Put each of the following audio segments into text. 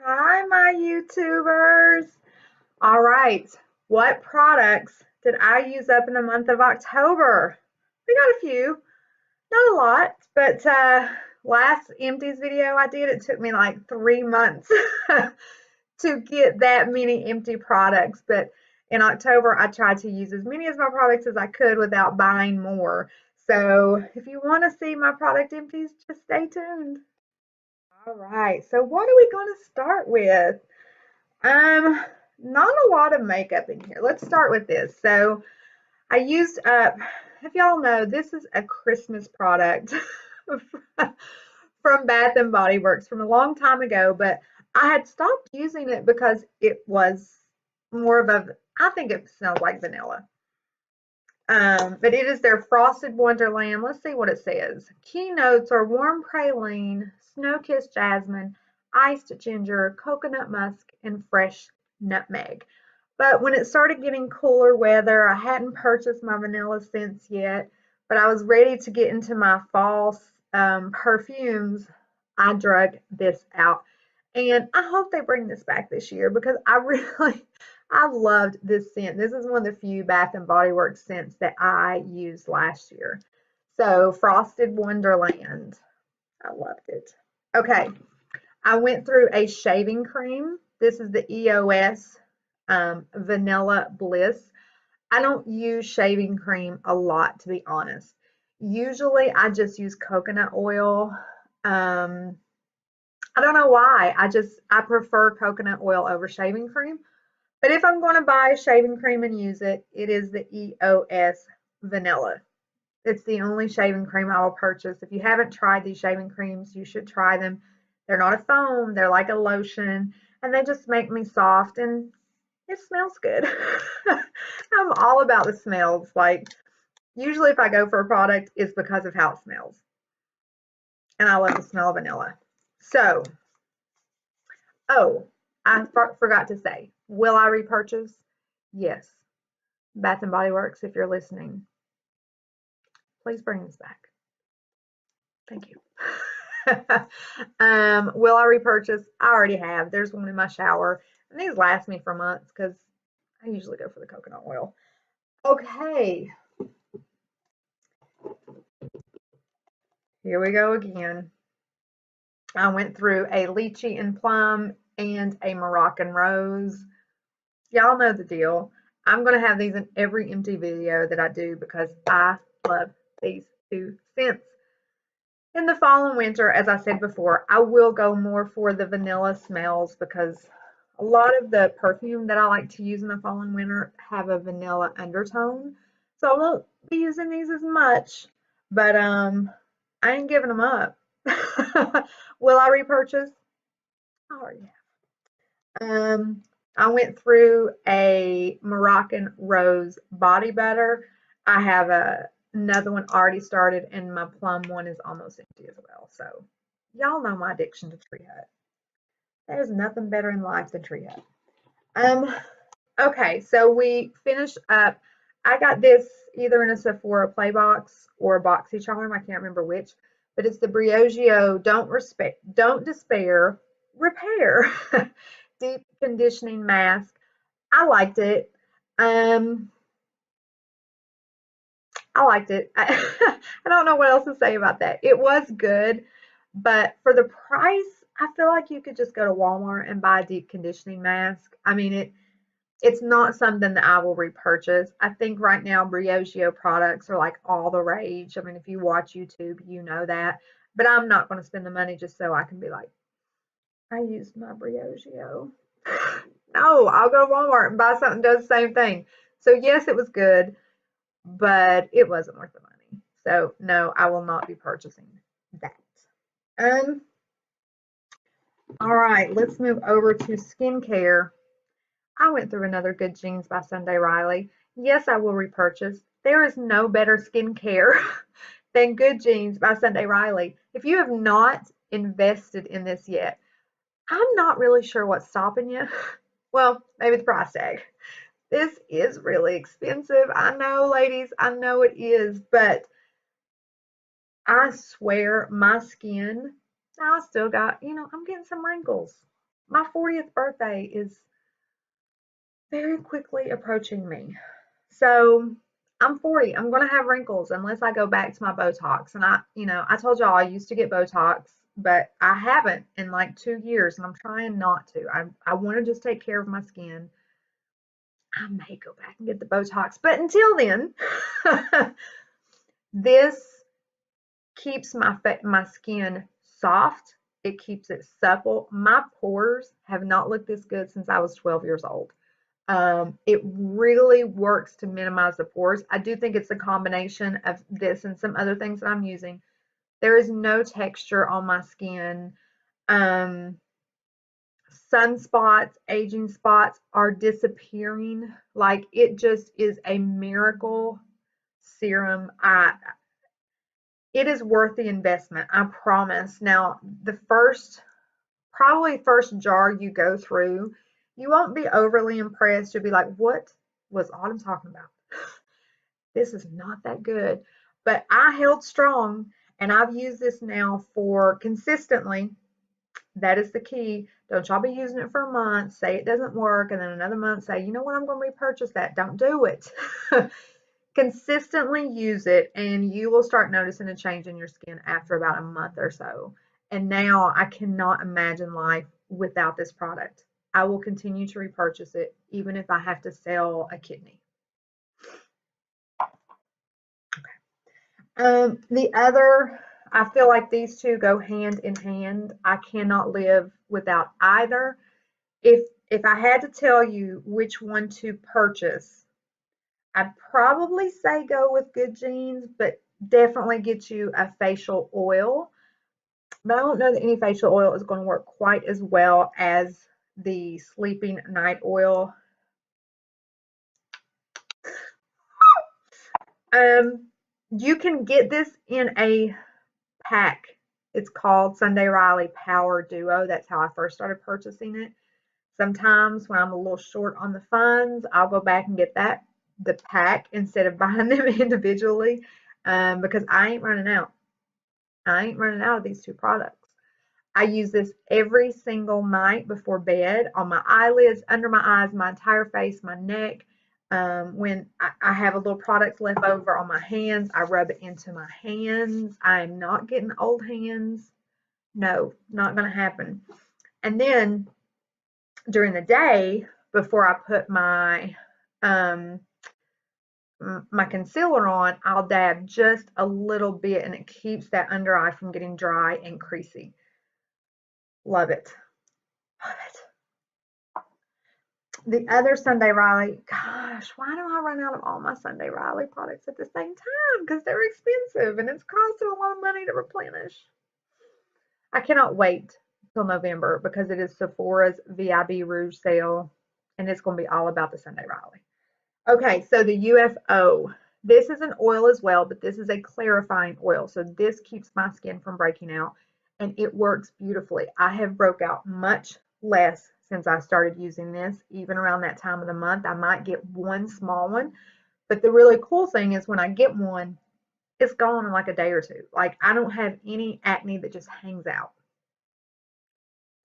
Hi, my YouTubers. All right, what products did I use up in the month of October? We got a few, not a lot, but last Empties video I did, it took me like 3 months to get that many empty products. But in October, I tried to use as many of my products as I could without buying more. So if you want to see my product empties, just stay tuned. All right, so what are we going to start with? Um, Not a lot of makeup in here. Let's start with this. So I used up, if y'all know, this is a Christmas product from Bath and Body Works from a long time ago, but I had stopped using it because it was more of a, I think it smells like vanilla. But it is their Frosted Wonderland. Let's see what it says. Keynotes are warm praline, snow-kissed jasmine, iced ginger, coconut musk, and fresh nutmeg. But when it started getting cooler weather, I hadn't purchased my vanilla scents yet, but I was ready to get into my fall perfumes. I drug this out. And I hope they bring this back this year because I loved this scent. This is one of the few Bath and Body Works scents that I used last year. So Frosted Wonderland. I loved it. Okay, I went through a shaving cream. This is the EOS Vanilla Bliss. I don't use shaving cream a lot, to be honest. Usually I just use coconut oil. I don't know why. I prefer coconut oil over shaving cream. But if I'm going to buy a shaving cream and use it, it is the EOS Vanilla. It's the only shaving cream I will purchase. If you haven't tried these shaving creams, you should try them. They're not a foam, they're like a lotion, and they just make me soft and it smells good. I'm all about the smells. Like, usually if I go for a product, it's because of how it smells. And I love the smell of vanilla. So, oh, I forgot to say, will I repurchase? Yes. Bath and Body Works, if you're listening, please bring this back. Thank you. Will I repurchase? I already have. There's one in my shower, and these last me for months because I usually go for the coconut oil. Okay. Here we go again. I went through a Lychee and Plum and a Moroccan Rose. Y'all know the deal. I'm going to have these in every empty video that I do because I love these two scents. In the fall and winter, as I said before, I will go more for the vanilla smells because a lot of the perfume that I like to use in the fall and winter have a vanilla undertone. So I won't be using these as much, but I ain't giving them up. Will I repurchase? I already have. I went through a Moroccan Rose body butter. I have another one already started, and my Plum one is almost empty as well. So y'all know my addiction to Tree Hut. There's nothing better in life than Tree Hut. Okay, so we finished up. I got this either in a Sephora Play Box or a BoxyCharm. I can't remember which, but it's the Briogeo Don't Despair Repair Deep Conditioning Mask. I liked it. I liked it. I don't know what else to say about that. It was good, but for the price, I feel like you could just go to Walmart and buy a deep conditioning mask. I mean, it's not something that I will repurchase. I think right now Briogeo products are like all the rage. I mean, if you watch YouTube, you know that. But I'm not going to spend the money just so I can be like, I used my Briogeo. No, I'll go to Walmart and buy something that does the same thing. So yes, it was good, but it wasn't worth the money. So no, I will not be purchasing that. All right, let's move over to skincare. I went through another Good Genes by Sunday Riley. Yes, I will repurchase. There is no better skincare than Good Genes by Sunday Riley. If you have not invested in this yet, I'm not really sure what's stopping you. Well, maybe the price tag. This is really expensive. I know, ladies, I know it is, but I swear my skin, I still got, I'm getting some wrinkles. my 40th birthday is very quickly approaching me. So I'm 40. I'm going to have wrinkles unless I go back to my Botox. And I told y'all I used to get Botox, but I haven't in like 2 years, and I'm trying not to. I want to just take care of my skin. I may go back and get the Botox, but until then, this keeps my skin soft. It keeps it supple. My pores have not looked this good since I was 12 years old. It really works to minimize the pores. I do think it's a combination of this and some other things that I'm using. There is no texture on my skin. Sunspots, aging spots are disappearing. Like, it just is a miracle serum. It is worth the investment, I promise. Now, probably first jar you go through, you won't be overly impressed. You'll be like, what was Autumn talking about? This is not that good. But I held strong, and I've used this now for consistently. That is the key. Don't y'all be using it for a month, say it doesn't work, and then another month say, you know what, I'm going to repurchase that. Don't do it. Consistently use it, and you will start noticing a change in your skin after about a month or so. And now I cannot imagine life without this product. I will continue to repurchase it, even if I have to sell a kidney. I feel like these two go hand in hand. I cannot live without either. If I had to tell you which one to purchase, I'd probably say go with Good Genes, but definitely get you a facial oil. But I don't know that any facial oil is going to work quite as well as the Sleeping Night Oil. You can get this in a pack. It's called Sunday Riley Power Duo. That's how I first started purchasing it. Sometimes when I'm a little short on the funds, I'll go back and get the pack instead of buying them individually, because I ain't running out. I ain't running out of these two products. I use this every single night before bed on my eyelids, under my eyes, my entire face, my neck. When I have a little product left over on my hands, I rub it into my hands. I am not getting old hands. No, not going to happen. And then during the day, before I put my concealer on, I'll dab just a little bit, and it keeps that under eye from getting dry and creasy. Love it. Love it. The other Sunday Riley, gosh, why do I run out of all my Sunday Riley products at the same time? Because they're expensive and it's costing a lot of money to replenish. I cannot wait till November because it is Sephora's VIB Rouge sale, and it's going to be all about the Sunday Riley. Okay, so the U.F.O. This is an oil as well, but this is a clarifying oil. So this keeps my skin from breaking out, and it works beautifully. I have broke out much less since I started using this. Even around that time of the month, I might get one small one. But the really cool thing is when I get one, it's gone in like a day or two. Like, I don't have any acne that just hangs out.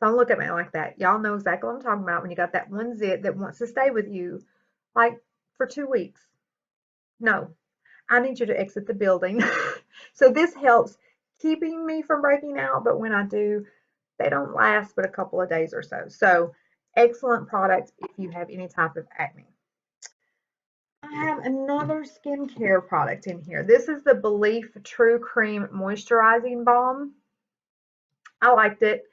Don't look at me like that. Y'all know exactly what I'm talking about when you got that one zit that wants to stay with you like for 2 weeks. No, I need you to exit the building. So this helps keeping me from breaking out, but when I do, they don't last but a couple of days or so. So excellent product if you have any type of acne. I have another skincare product in here. This is the Belif True Cream Moisturizing Balm. I liked it.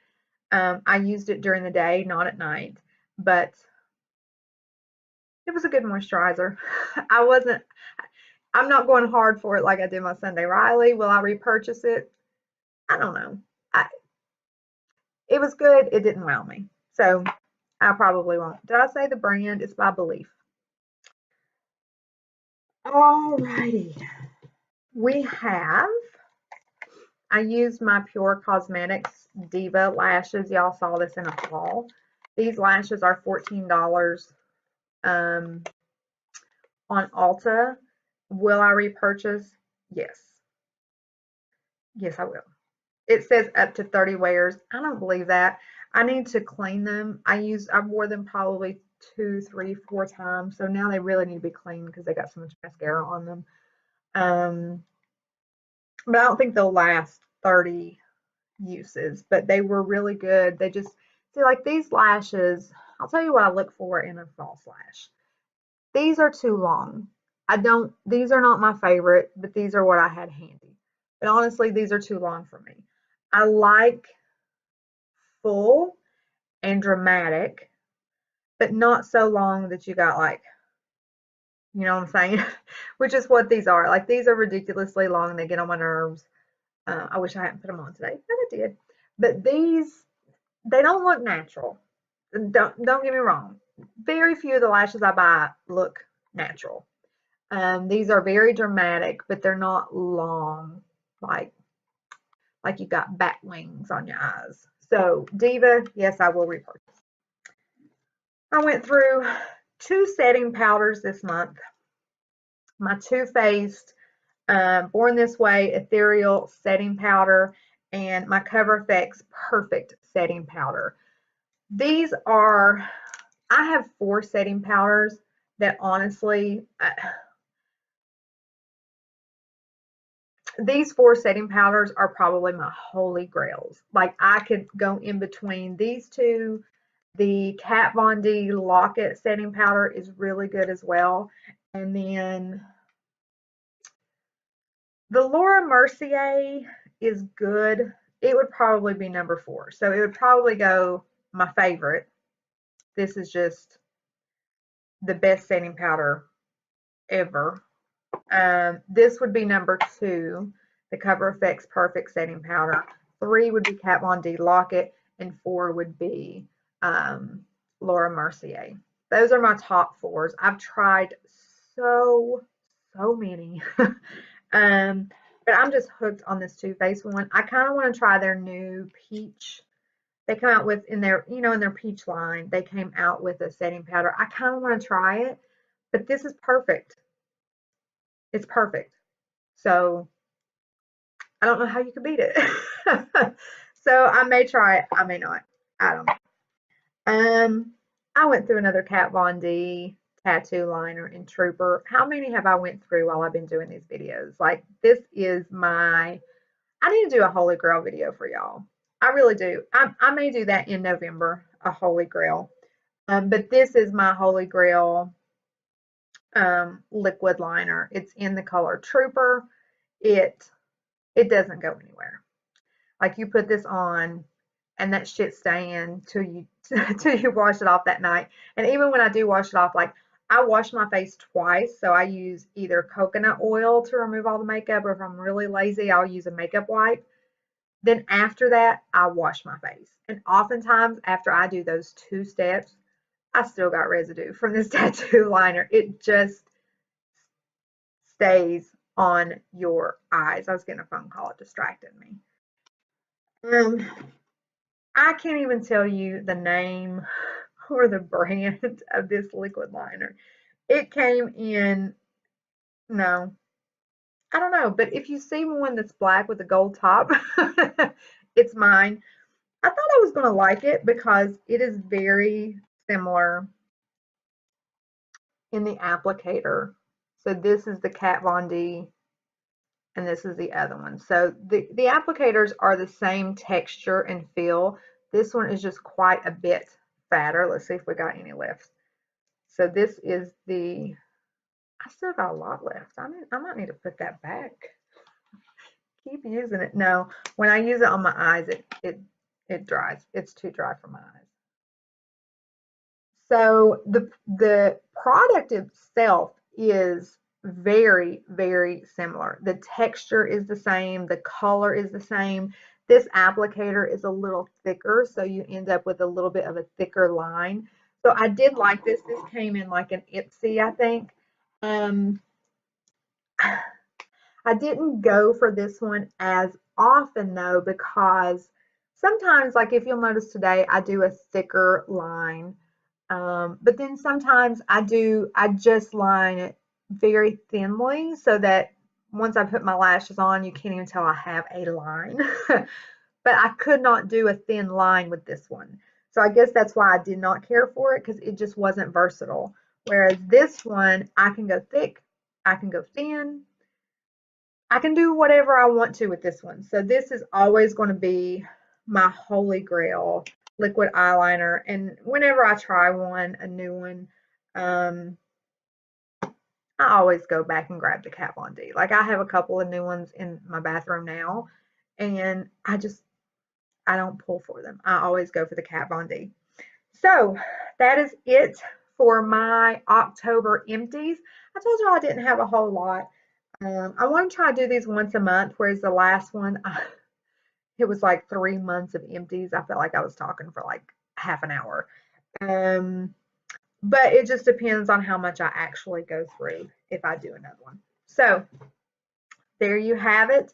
I used it during the day, not at night, but it was a good moisturizer. I'm not going hard for it like I did my Sunday Riley. Will I repurchase it? I don't know. It was good. It didn't wow me. So I probably won't. Did I say the brand? It's by Belif. Alrighty. I used my Pur Cosmetics Diva lashes. Y'all saw this in a haul. These lashes are $14 on Ulta. Will I repurchase? Yes. Yes, I will. It says up to 30 wears. I don't believe that. I need to clean them. I wore them probably 2, 3, 4 times. So now they really need to be cleaned because they got so much mascara on them. But I don't think they'll last 30 uses, but they were really good. They just, see, like these lashes, I'll tell you what I look for in a false lash. These are too long. These are not my favorite, but these are what I had handy. But honestly, these are too long for me. I like full and dramatic, but not so long that you got like, you know what I'm saying? Which is what these are. Like these are ridiculously long. They get on my nerves. I wish I hadn't put them on today, but I did. But these, they don't look natural. Don't get me wrong. Very few of the lashes I buy look natural. These are very dramatic, but they're not long, like you got bat wings on your eyes. So Diva, yes, I will repurchase. I went through 2 setting powders this month. My Too Faced Born This Way Ethereal setting powder and my Cover FX Perfect setting powder. These are, I have 4 setting powders that honestly, these 4 setting powders are probably my holy grails. Like I could go in between these 2. The Kat Von D Locket setting powder is really good as well. And then the Laura Mercier is good. It would probably be number 4. So it would probably go my favorite. This is just the best setting powder ever. This would be number 2, the Cover FX Perfect setting powder. 3 would be Kat Von D Locket, and 4 would be Laura Mercier. Those are my top 4s. I've tried so many. But I'm just hooked on this Too Faced one. I kind of want to try their new peach. They come out with in their peach line. They came out with a setting powder. I kind of want to try it, but this is perfect. It's perfect. So I don't know how you could beat it. So I may try it. I may not. I don't know. I went through another Kat Von D tattoo liner in Trooper. How many have I went through while I've been doing these videos? Like this is I need to do a Holy Grail video for y'all. I really do. I may do that in November, a Holy Grail. But this is my Holy Grail liquid liner. It's in the color Trooper. It doesn't go anywhere. Like you put this on and that shit staying till you till you wash it off that night. And even when I do wash it off, like I wash my face twice. So I use either coconut oil to remove all the makeup, or if I'm really lazy, I'll use a makeup wipe. Then after that, I wash my face. And oftentimes after I do those 2 steps, I still got residue from this tattoo liner. It just stays on your eyes. I was getting a phone call. It distracted me. I can't even tell you the name or the brand of this liquid liner. It came in, no, I don't know. But if you see one that's black with a gold top, it's mine. I thought I was going to like it because it is very similar in the applicator. So this is the Kat Von D and this is the other one. So the applicators are the same texture and feel. This one is just quite a bit fatter. Let's see if we got any left. So this is the, I still got a lot left. I might need to put that back. Keep using it. No, when I use it on my eyes, it dries. It's too dry for my eyes. So the product itself is very, very similar. The texture is the same. The color is the same. This applicator is a little thicker, so you end up with a little bit of a thicker line. So I did like this. This came in like an Ipsy, I think. I didn't go for this one as often though, because sometimes, like if you'll notice today, I do a thicker line. But then sometimes I just line it very thinly so that once I put my lashes on, you can't even tell I have a line. but I could not do a thin line with this one. So I guess that's why I did not care for it, because it just wasn't versatile. Whereas this one, I can go thick, I can go thin, I can do whatever I want to with this one. So this is always going to be my holy grail liquid eyeliner. And whenever I try one, a new one, um, I always go back and grab the Kat Von D. Like I have a couple of new ones in my bathroom now, and I don't pull for them. I always go for the Kat Von D. So that is it for my October empties. I told you I didn't have a whole lot. I want to try to do these once a month, whereas the last one, it was like 3 months of empties. I felt like I was talking for like half an hour. Um, but it just depends on how much I actually go through if I do another one. So there you have it.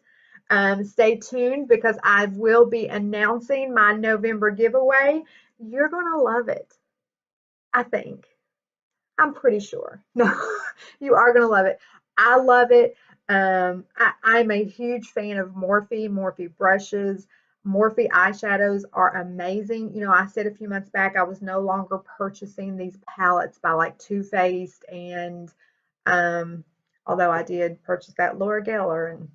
Stay tuned because I will be announcing my November giveaway. You're going to love it, I think. I'm pretty sure. No, you are going to love it. I love it. I'm a huge fan of Morphe brushes. Morphe eyeshadows are amazing. You know, I said a few months back I was no longer purchasing these palettes by like Too Faced, and although I did purchase that Laura Geller, and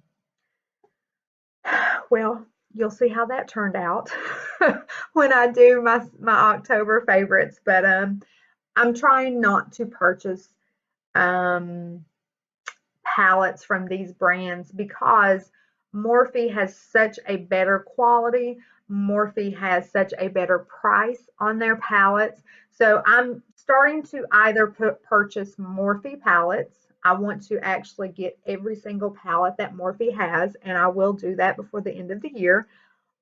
well, you'll see how that turned out when I do my October favorites. But I'm trying not to purchase um, palettes from these brands because Morphe has such a better quality. Morphe has such a better price on their palettes. So I'm starting to either purchase Morphe palettes. I want to actually get every single palette that Morphe has, and I will do that before the end of the year.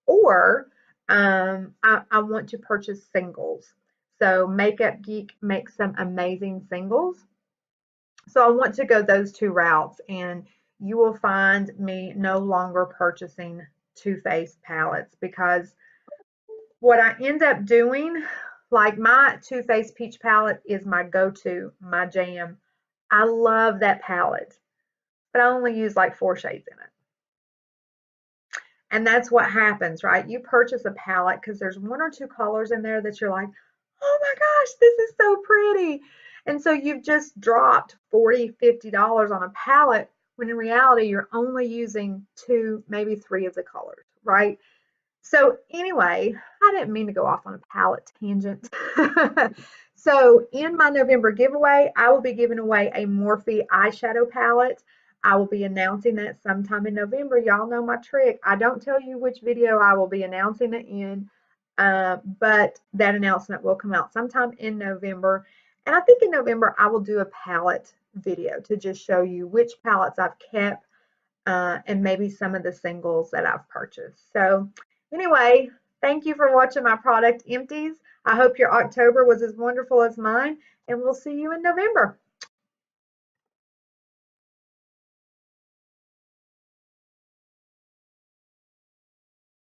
Or I want to purchase singles. So Makeup Geek makes some amazing singles. So I want to go those two routes, and you will find me no longer purchasing Too Faced palettes because what I end up doing, like my Too Faced Peach palette is my go-to, my jam. I love that palette, but I only use like 4 shades in it. And that's what happens, right? You purchase a palette because there's 1 or 2 colors in there that you're like, oh my gosh, this is so pretty. And so you've just dropped $40, $50 on a palette when in reality you're only using 2, maybe 3 of the colors, right? So anyway, I didn't mean to go off on a palette tangent. So in my November giveaway, I will be giving away a Morphe eyeshadow palette. I will be announcing that sometime in November. Y'all know my trick. I don't tell you which video I will be announcing it in, but that announcement will come out sometime in November. And I think in November, I will do a palette video to just show you which palettes I've kept and maybe some of the singles that I've purchased. So anyway, thank you for watching my product empties. I hope your October was as wonderful as mine, and we'll see you in November.